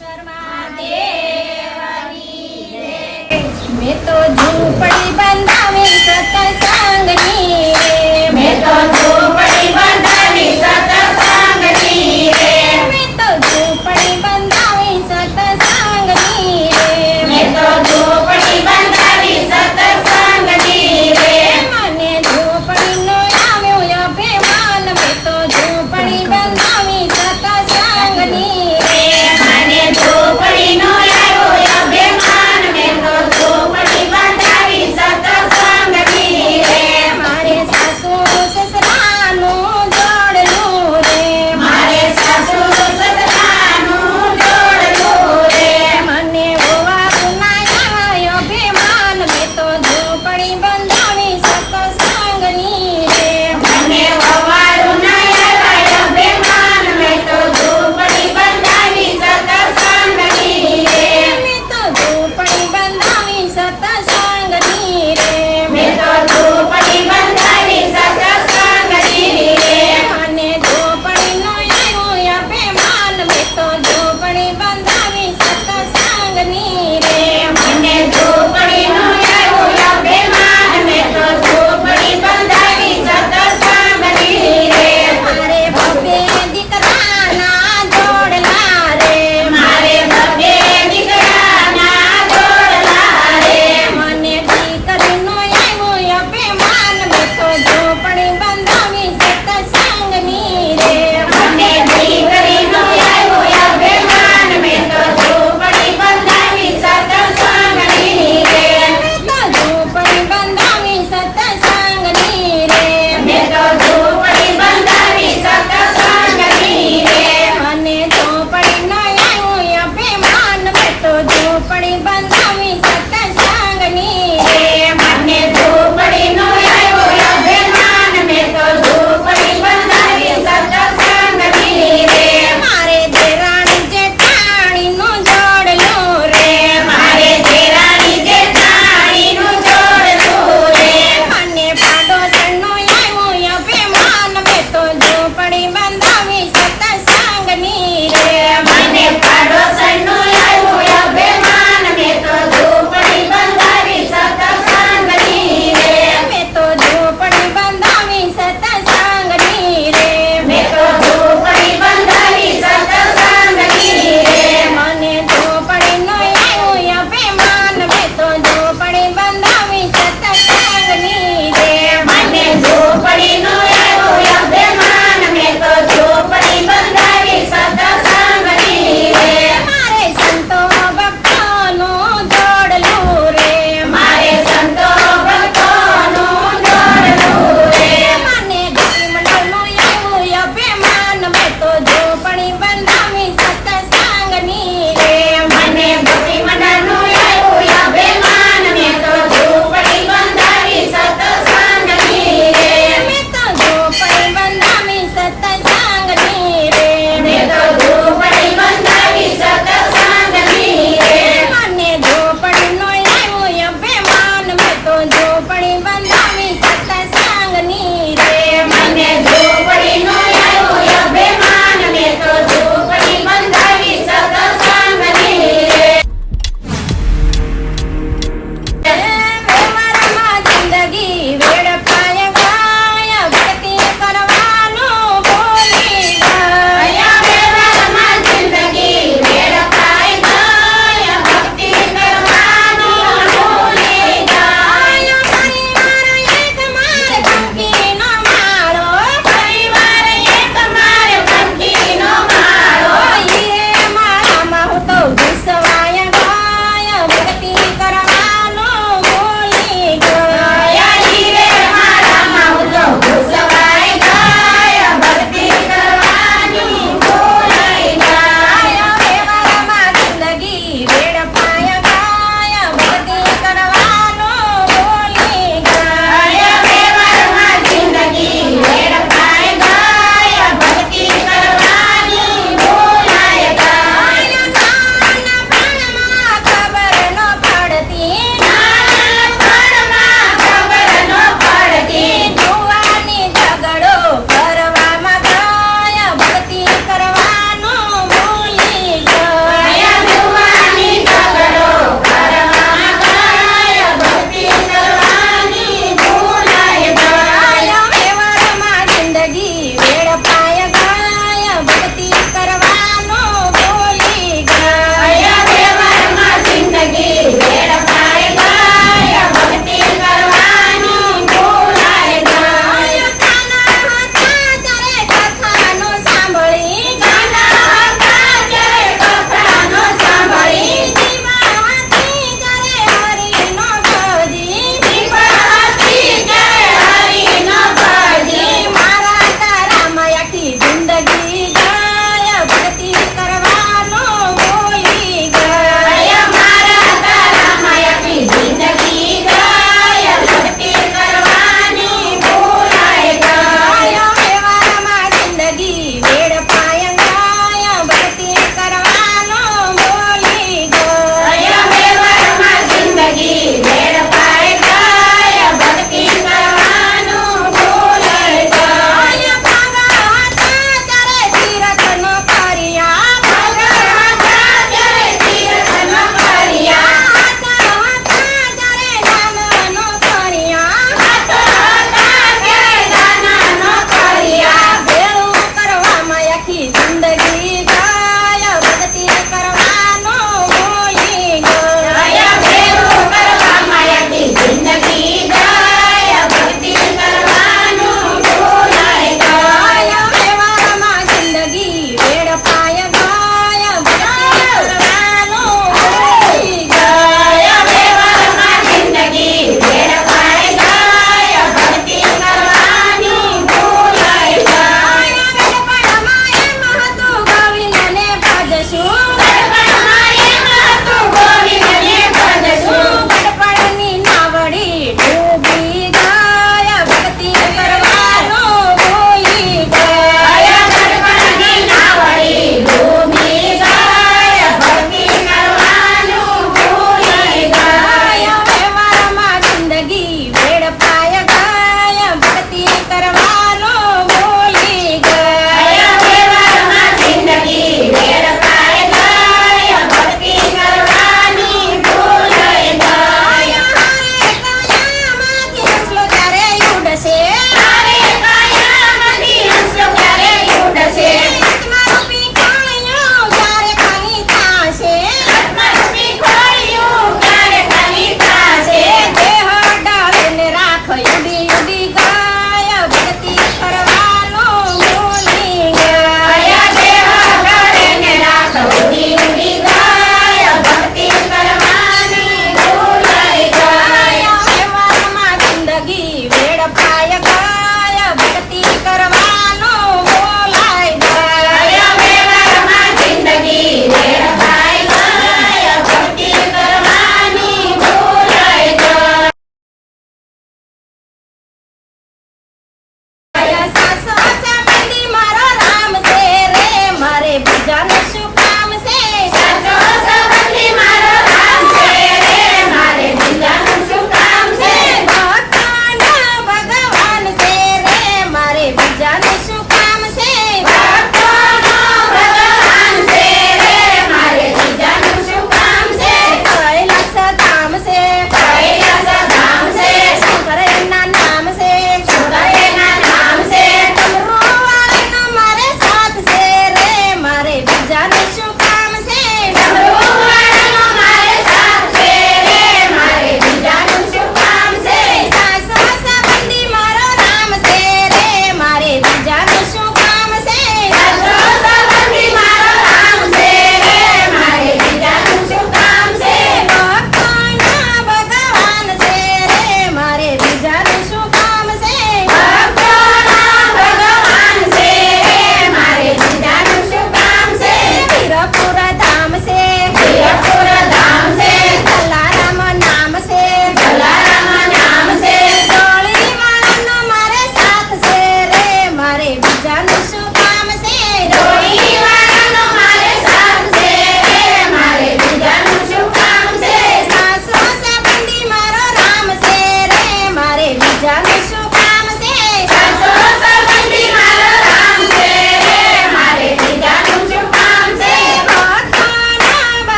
मैं तो झूपड़ी बंधावी सत्संगनी मैं तो झूपड़ी बंधावी सत्संगनी रे मैं तो झूपड़ी बंधावी सत्संगनी मैं तो झूपड़ी बंधावी सत्संगनी रे મને ઝૂંપડીનો આવ્યો અભિમાન મેં તો ઝૂંપડી બંધાવી સત્સંગની રે મને झूपડીનો આવ્યો અભિમાન मैं तो झूपड़ी बंधावी सत्संगनी रे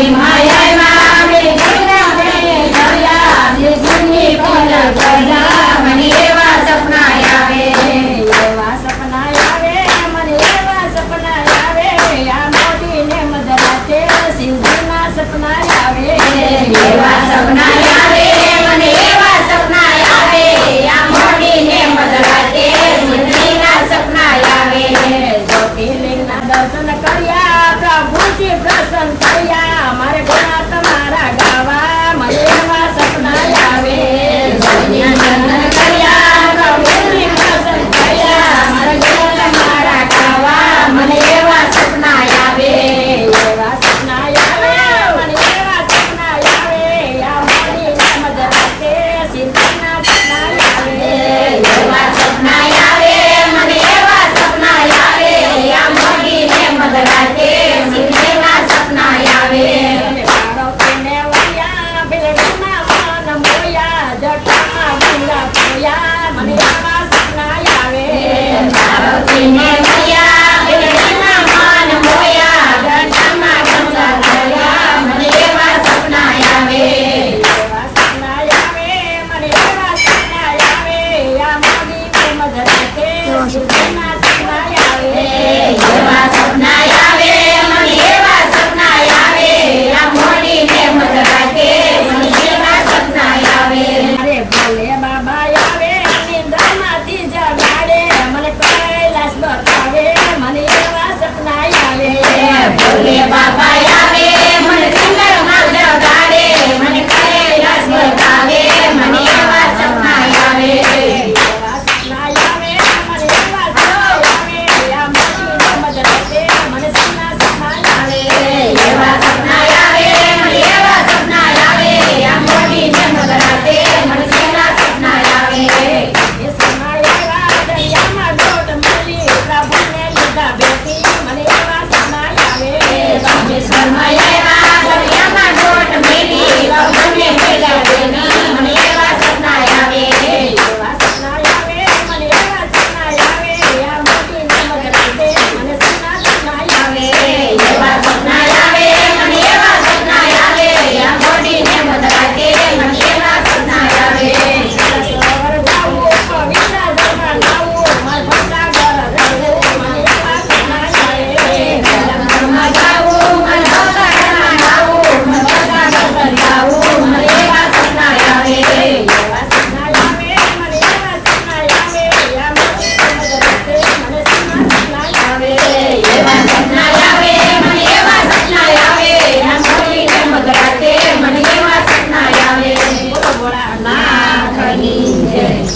વાડીમાં આવ્યા બે ઘરના બેને ધર્યા બે ઘરની પીર કર્યા મને એવા સપના આવે એવા સપના આવે મને એવા સપના આવે આ મોદીને મધરાતે શિવજીના સપના આવે એવા સપના આવે મને એવા સપના આવે આ મોડીને મધરાતે શિવજીના સપના આવે જ્યોતિર્લિંગના દર્શન કર્યા પ્રભુજી પ્રસન્ન થયા મારે ગુણા તમારા ગાવા મને એવા સપના આવે દર્શન કર્યા પ્રભુની પ્રસન્ન થયા મારા ગુણ તમારા ગાવા મને એવા સપના આવે એવા સપના આવે મને એવા સપના આવે આ મોદીને મધરાતે શિવજીના સપના આવે એવા સપના આવે મને એવા સપના આવે આ મોડીને મધરાતે શિવજીના સપના આવે પાર્વતીને વળ્યા બિલડીના મન મોયા જટામાં ગુંગા પોયા મને એવા સપના આવે પાર્વતીને મળ્યા બેડીના મન મોયા જટામાં ગંગા થયા મને એવા સપના આવે એવા સપના આવે મને એવા સપના આવે આ મોદીને મધરાતે શિવજીના સપના આવે એવા સપના આવે મને એવા સપના આવે આ મોડીને મધરાતે મને એવા સપના આવે અરે ભોલે બાબા આવે નિંદ્રામાંથી જગાડે મને કૈલાસ બતાવે મને એવા સપના આવે ભોલે બાબા